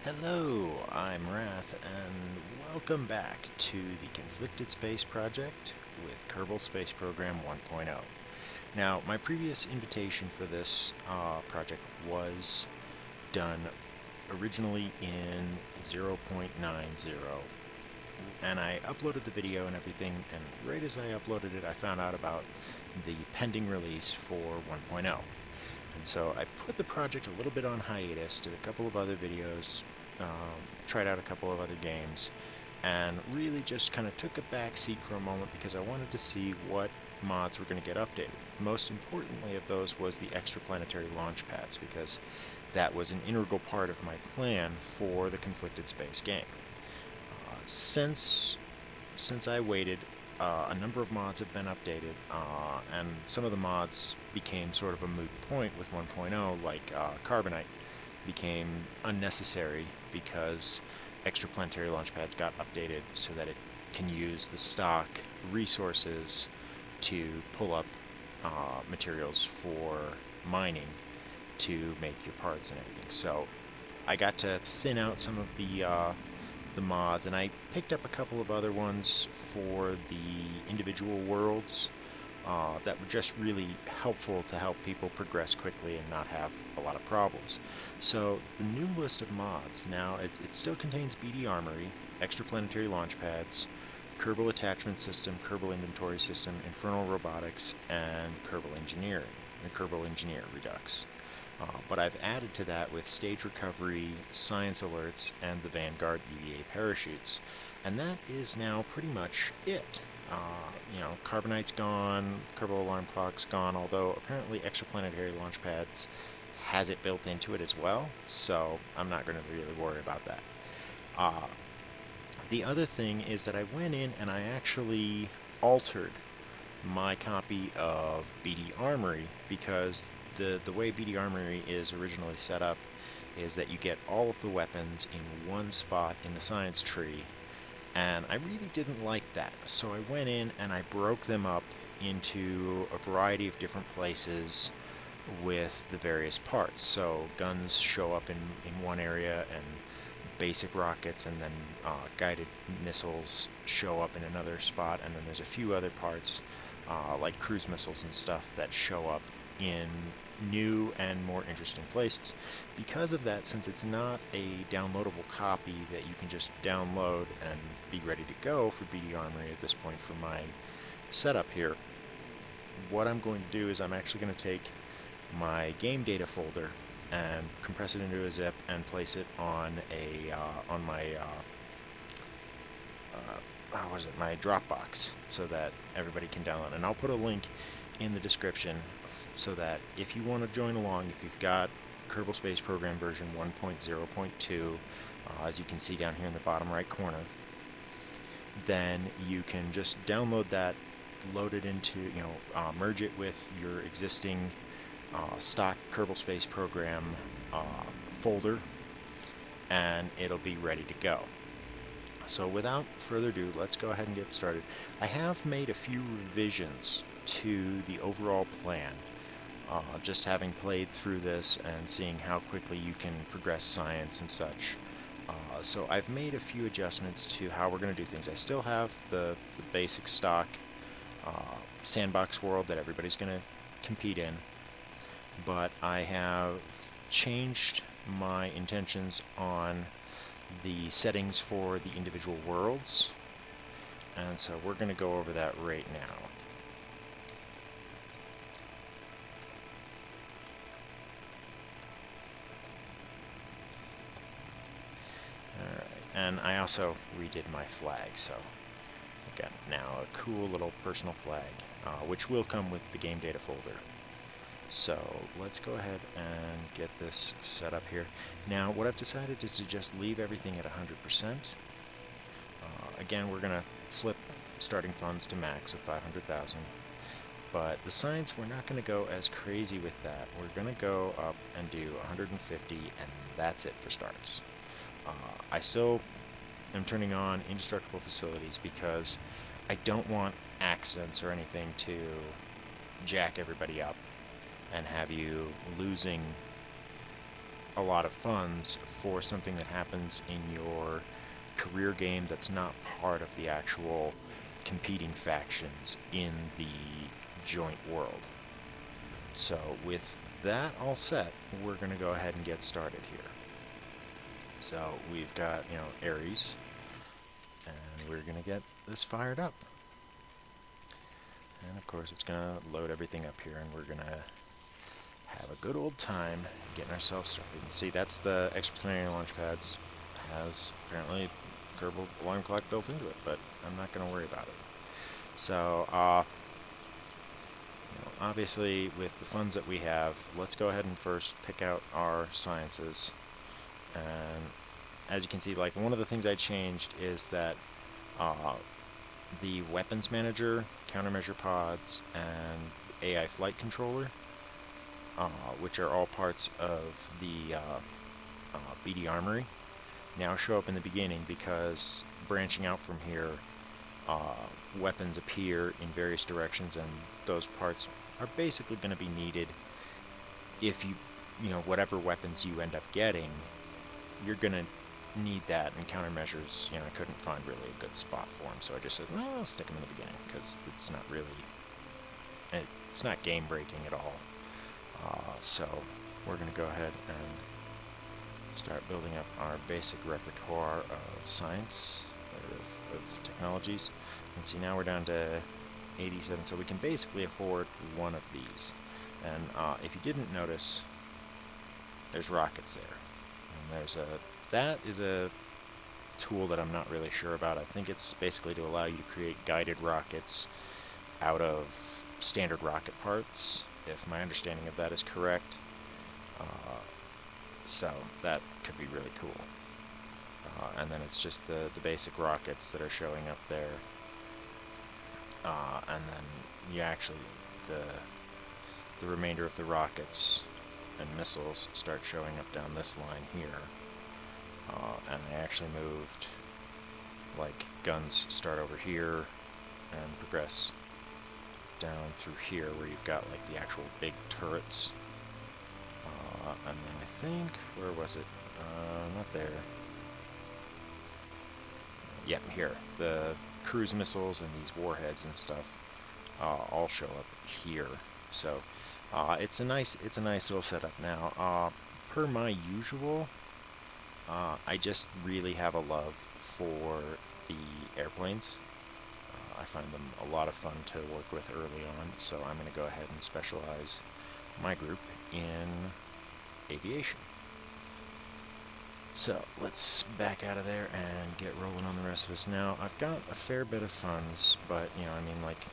Hello, I'm Wrath, and welcome back to the Conflicted Space project with Kerbal Space Program 1.0. Now, my previous invitation for this project was done originally in 0.90, and I uploaded the video and everything, and right as I uploaded it, I found out about the pending release for 1.0. And so I put the project a little bit on hiatus, did a couple of other videos, tried out a couple of other games, and really just kind of took a back seat for a moment because I wanted to see what mods were going to get updated. Most importantly of those was the extraplanetary launch pads, because that was an integral part of my plan for the Conflicted Space game. Since I waited, a number of mods have been updated, and some of the mods became sort of a moot point with 1.0, like Carbonite became unnecessary because extraplanetary launchpads got updated so that it can use the stock resources to pull up materials for mining to make your parts and everything. So I got to thin out some of the mods, and I picked up a couple of other ones for the individual worlds that were just really helpful to help people progress quickly and not have a lot of problems. So the new list of mods now, it still contains BD Armory, extraplanetary launch pads, Kerbal Attachment System, Kerbal Inventory System, Infernal Robotics, and Kerbal Engineering, and Kerbal Engineer Redux. But I've added to that with stage recovery, science alerts, and the Vanguard EVA parachutes. And that is now pretty much it. Carbonite's gone, Kerbal Alarm Clock's gone, although apparently extraplanetary launch pads has it built into it as well, so I'm not going to really worry about that. Uh, the other thing is that I went in and I actually altered my copy of BD Armory, because the way BD Armory is originally set up is that you get all of the weapons in one spot in the science tree, and I really didn't like that. So I went in and I broke them up into a variety of different places with the various parts. So guns show up in one area, and basic rockets and then guided missiles show up in another spot, and then there's a few other parts like cruise missiles and stuff that show up in new and more interesting places. Because of that, since it's not a downloadable copy that you can just download and be ready to go for BD Armory at this point for my setup here, what I'm going to do is I'm actually going to take my game data folder and compress it into a zip and place it on a on my what is it, my Dropbox, so that everybody can download. And I'll put a link in the description so that if you want to join along, if you've got Kerbal Space Program version 1.0.2, as you can see down here in the bottom right corner, then you can just download that, load it into, merge it with your existing stock Kerbal Space Program folder, and it'll be ready to go. So without further ado, let's go ahead and get started. I have made a few revisions to the overall plan, just having played through this and seeing how quickly you can progress science and such. So I've made a few adjustments to how we're going to do things. I still have the basic stock sandbox world that everybody's going to compete in, but I have changed my intentions on the settings for the individual worlds, and so we're going to go over that right now. Alright, and I also redid my flag, so I've got now a cool little personal flag, which will come with the game data folder. So let's go ahead and get this set up here. Now what I've decided is to just leave everything at 100%. Again, we're going to flip starting funds to max of 500,000. But the science, we're not going to go as crazy with that. We're going to go up and do 150, and that's it for starts. I still am turning on indestructible facilities because I don't want accidents or anything to jack everybody up and have you losing a lot of funds for something that happens in your career game that's not part of the actual competing factions in the joint world. So with that all set, we're going to go ahead and get started here. So we've got, Ares, and we're going to get this fired up. And of course it's going to load everything up here, and we're going to have a good old time getting ourselves started. And see, that's the explanatory launch pads. Has apparently Kerbal alarm clock built into it, but I'm not going to worry about it. So, obviously with the funds that we have, let's go ahead and first pick out our sciences. And as you can see, like, one of the things I changed is that the weapons manager, countermeasure pods, and AI flight controller, which are all parts of the BD Armory, now show up in the beginning, because branching out from here, weapons appear in various directions, and those parts are basically going to be needed if whatever weapons you end up getting, you're going to need that, and countermeasures, I couldn't find really a good spot for them, so I just said, well, I'll stick them in the beginning, because it's not really, it's not game breaking at all. So we're going to go ahead and start building up our basic repertoire of science, or of technologies. And see, now we're down to 87, so we can basically afford one of these. And if you didn't notice, there's rockets there. And that is a tool that I'm not really sure about. I think it's basically to allow you to create guided rockets out of standard rocket parts, if my understanding of that is correct. So that could be really cool. And then it's just the basic rockets that are showing up there. And then you actually, the remainder of the rockets and missiles start showing up down this line here. And I actually moved, like, guns start over here and progress down through here, where you've got, like, the actual big turrets. And then I think, where was it? Not there. Yep, here. The cruise missiles and these warheads and stuff all show up here. So it's a nice little setup. Now, per my usual, I just really have a love for the airplanes. I find them a lot of fun to work with early on, so I'm going to go ahead and specialize my group in aviation. So let's back out of there and get rolling on the rest of us. Now, I've got a fair bit of funds, but, I mean, like,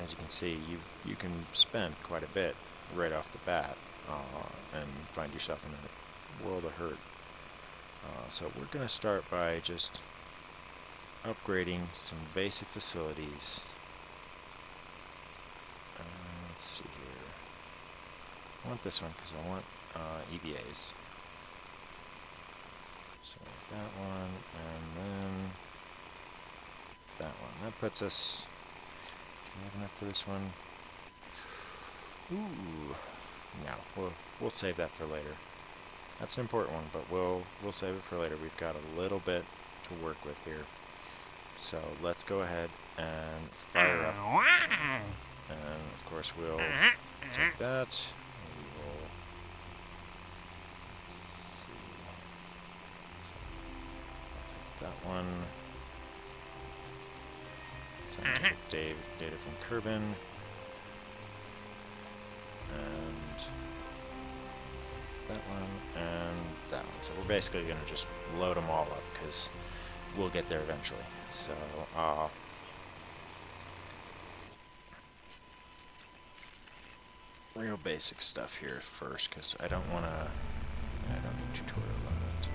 as you can see, you can spend quite a bit right off the bat, and find yourself in a world of hurt. So we're going to start by just upgrading some basic facilities. Let's see here. I want this one because I want EVAs. So that one, and then that one. That puts us... Do we have enough for this one? Ooh. No, we'll save that for later. That's an important one, but we'll save it for later. We've got a little bit to work with here. So let's go ahead and fire up. And of course we'll take that. We will take that one. Scientific data from Kerbin. And that one, and that one. So we're basically going to just load them all up, because we'll get there eventually. So, real basic stuff here first, because I don't want to... I don't need tutorial on that.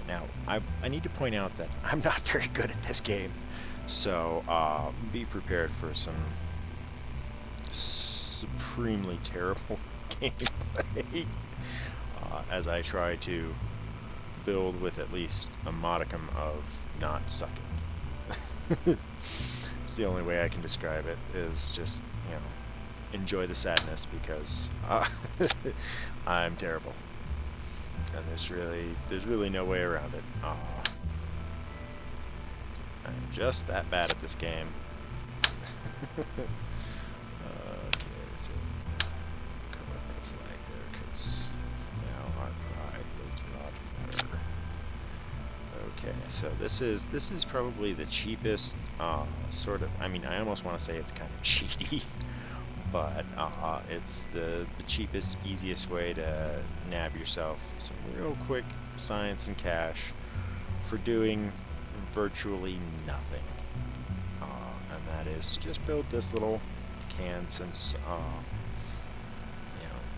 Alright, now, I need to point out that I'm not very good at this game, so be prepared for some supremely terrible gameplay as I try to build with at least a modicum of not sucking. It's the only way I can describe it, is just, enjoy the sadness, because I'm terrible. And there's really no way around it. I'm just that bad at this game. Okay, so cover our flag there, because now our pride will drop better. Okay, so this is probably the cheapest sort of. I mean, I almost want to say it's kind of cheaty, but it's the cheapest, easiest way to nab yourself some real quick science and cash for doing virtually nothing. And that is to just build this little can, since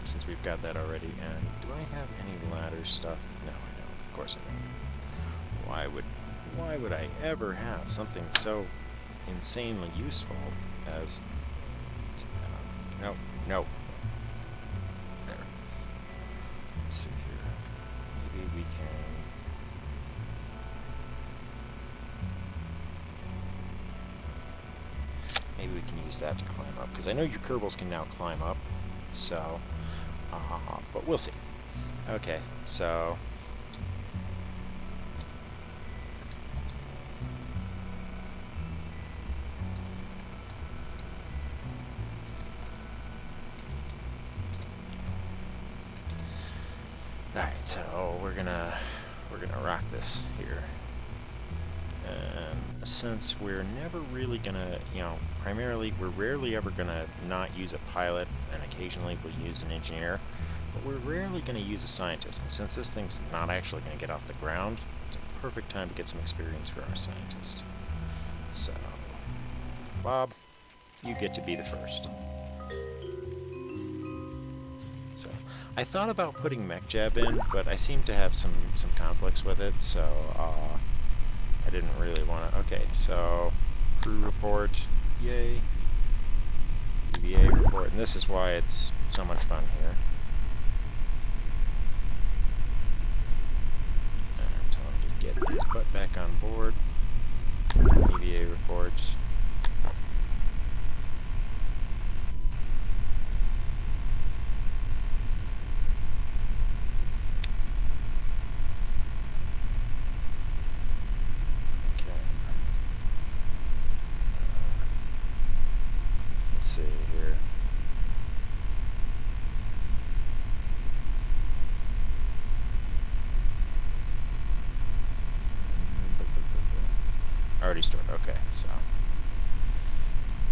since we've got that already. And do I have any ladder stuff? No, I don't. Of course I don't. Why would I ever have something so insanely useful as... No, no. There. Let's see here. Maybe we can... Maybe we can use that to climb up, because I know your Kerbals can now climb up, so... but we'll see. Okay, so... Alright, so we're gonna rock this here. And since we're never really gonna, primarily, we're rarely ever gonna not use a pilot, and occasionally we'll use an engineer, but we're rarely gonna use a scientist. And since this thing's not actually gonna get off the ground, it's a perfect time to get some experience for our scientist. So, Bob, you get to be the first. So, I thought about putting mech jab in, but I seem to have some conflicts with it, so, I didn't really want to... Okay, so crew report, yay. EVA report, and this is why it's so much fun here. And tell him to get his butt back on board. EVA report. Already stored, okay, so...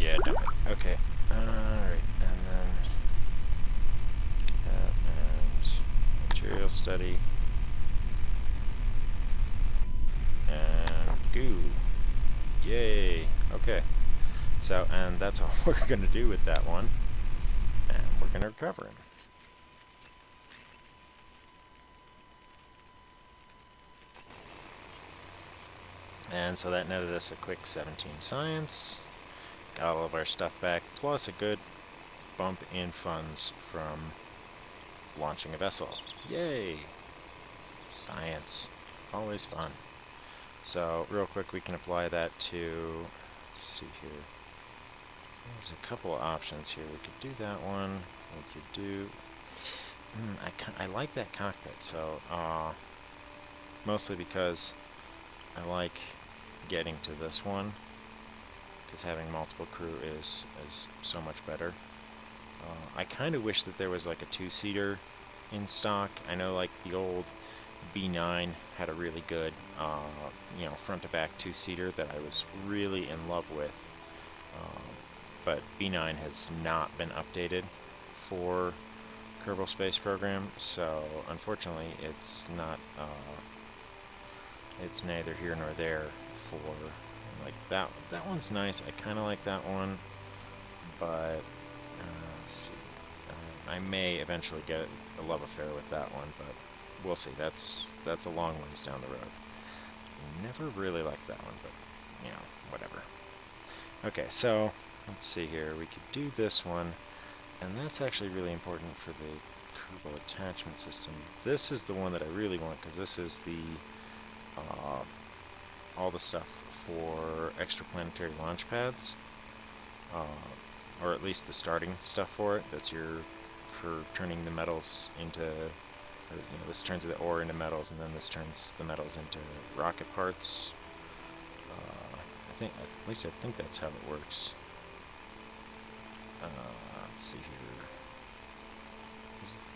Yeah, dump it. Okay, alright, and then... that, and... material study... and... goo! Yay! Okay. So, and that's all we're gonna do with that one. And we're gonna recover him. And so that netted us a quick 17 science. Got all of our stuff back, plus a good bump in funds from launching a vessel. Yay! Science. Always fun. So, real quick, we can apply that to... Let's see here. There's a couple of options here. We could do that one. We could do... I like that cockpit, so... mostly because I like getting to this one, because having multiple crew is so much better. I kind of wish that there was like a two-seater in stock. I know like the old B9 had a really good, front-to-back two-seater that I was really in love with. But B9 has not been updated for Kerbal Space Program, so unfortunately it's not, it's neither here nor there for, like, that one's nice. I kind of like that one, but, let's see, I may eventually get a love affair with that one, but we'll see. That's a long ways down the road. Never really liked that one, but, whatever. Okay, so, let's see here. We could do this one, and that's actually really important for the Kerbal attachment system. This is the one that I really want, because this is the all the stuff for extraplanetary launch pads, or at least the starting stuff for it. That's for turning the metals into, You know, this turns the ore into metals, and then this turns the metals into rocket parts. I think, at least I think that's how it works. Let's see here.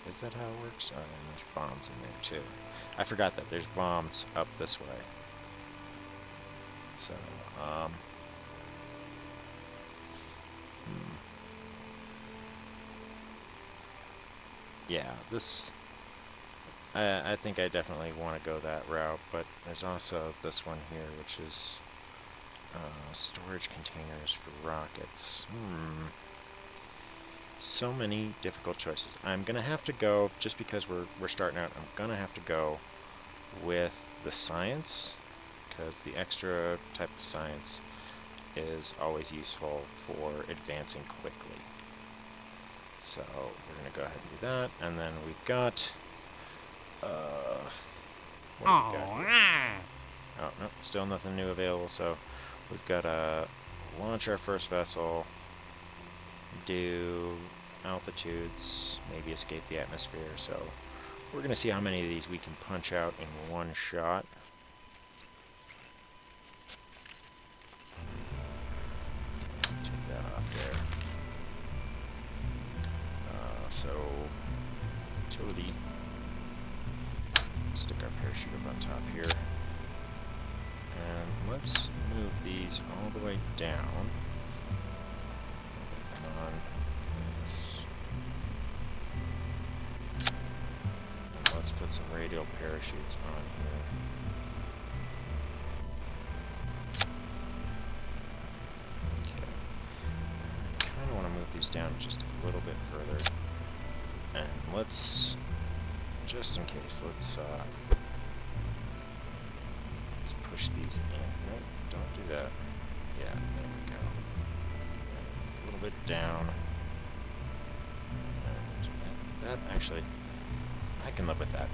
Is that how it works? Oh, and there's bombs in there too. I forgot that there's bombs up this way. So, yeah, this, I think I definitely want to go that route, but there's also this one here, which is storage containers for rockets. So many difficult choices. I'm gonna have to go, just because we're starting out, I'm gonna have to go with the science, because the extra type of science is always useful for advancing quickly. So we're gonna go ahead and do that, and then we've got what do we got here? Oh no, still nothing new available. So we've got to launch our first vessel, do altitudes, maybe escape the atmosphere. So we're going to see how many of these we can punch out in one shot. Take that off there. So utility, stick our parachute up on top here. And let's move these all the way down. Come on. And let's put some radial parachutes on here. Okay. I kind of want to move these down just a little bit further. And let's, just in case, let's push these in. Nope, don't do that. Yeah, there we go. A little bit down. And that actually, I can live with that.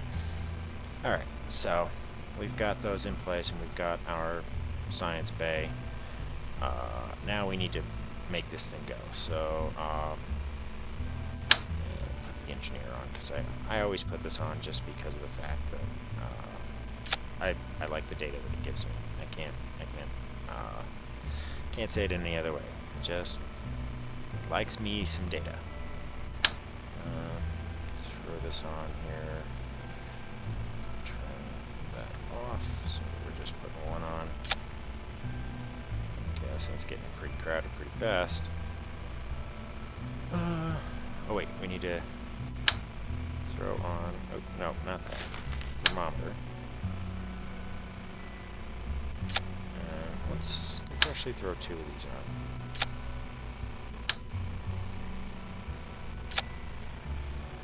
Alright, so we've got those in place, and we've got our science bay. Now we need to make this thing go. So, put the engineer on, because I always put this on just because of the fact that I like the data that it gives me. I can't say it any other way. It just likes me some data. Throw this on here. Turn that off. So we're just putting one on. Okay, this thing's getting pretty crowded pretty fast. Oh wait, we need to throw on. Oh no, not that. Thermometer. Let's actually throw two of these on.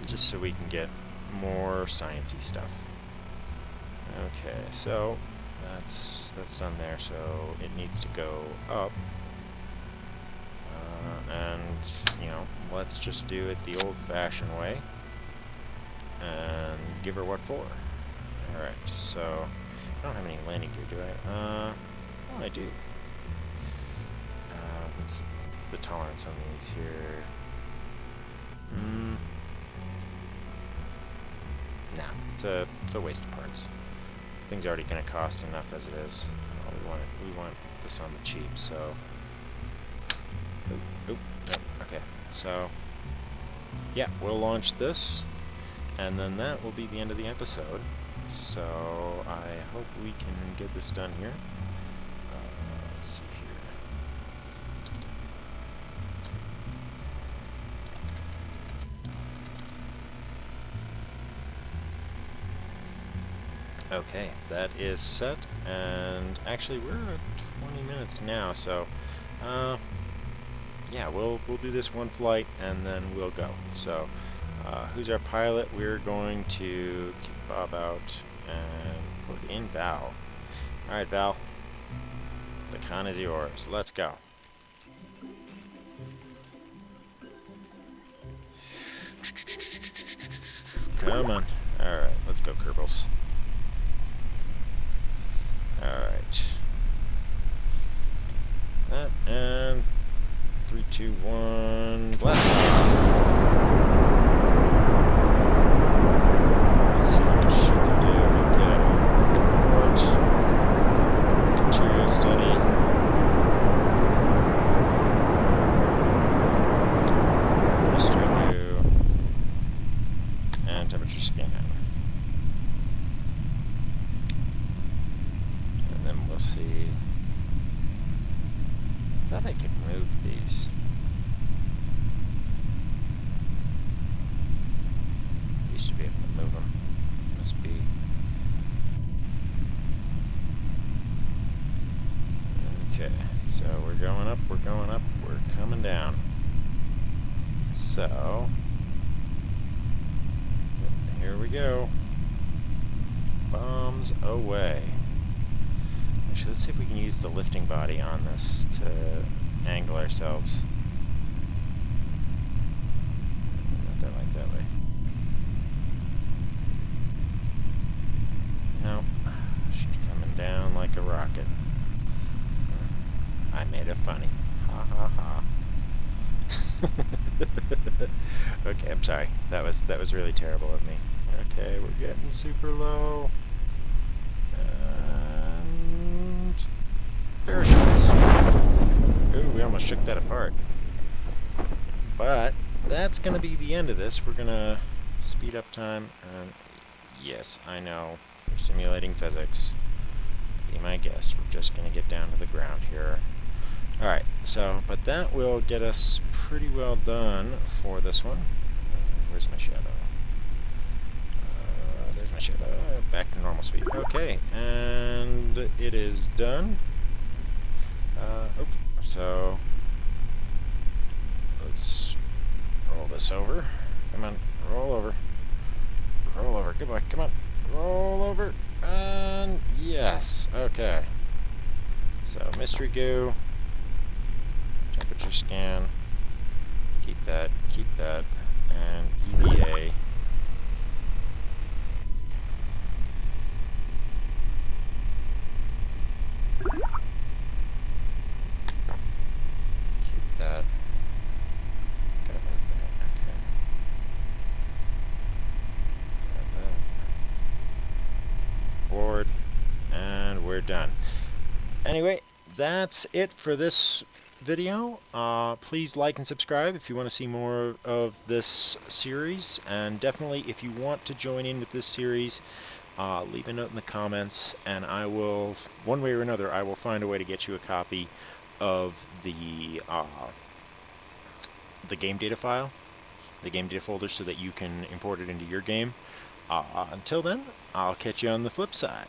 Just so we can get more sciencey stuff. Okay, so that's done there, so it needs to go up. And, you know, let's just do it the old-fashioned way. And give her what for. Alright, so I don't have any landing gear, do I? Oh, I do. What's the tolerance on these here? Nah, it's a waste of parts. Thing's already going to cost enough as it is. We want this on the cheap, so. Oop, nope, okay. So, yeah, we'll launch this, and then that will be the end of the episode. So I hope we can get this done here. Let's see here. Okay, that is set, and actually we're at 20 minutes now, so yeah, we'll do this one flight and then we'll go. So who's our pilot? We're going to kick Bob out and put in Val. Alright, Val. The con is yours. Let's go. Come on. Alright, let's go, Kerbals. Alright. That, and 3, 2, 1, blast off. Let's see So we're going up, we're coming down. So, here we go. Bombs away. Actually, let's see if we can use the lifting body on this to angle ourselves. Not that way, that way. Nope. She's coming down like a rocket. I made it funny. Ha ha ha. Okay, I'm sorry. That was really terrible of me. Okay, we're getting super low. And parachutes. Ooh, we almost shook that apart. But that's gonna be the end of this. We're gonna speed up time, and yes, I know we're simulating physics. Be my guest. We're just gonna get down to the ground here. Alright, so, but that will get us pretty well done for this one. Where's my shadow? There's my shadow. Back to normal speed. Okay, and it is done. So, let's roll this over. Come on, roll over. Roll over. Good boy, come on. Roll over. And yes, okay. So, mystery goo. Temperature scan, keep that, and EVA. Keep that. Gotta move that, okay. Grab that. Board, and we're done. Anyway, that's it for this video. Please like and subscribe if you want to see more of this series, and definitely if you want to join in with this series, leave a note in the comments, and I will, one way or another, I will find a way to get you a copy of the game data file, the game data folder, so that you can import it into your game. Until then, I'll catch you on the flip side.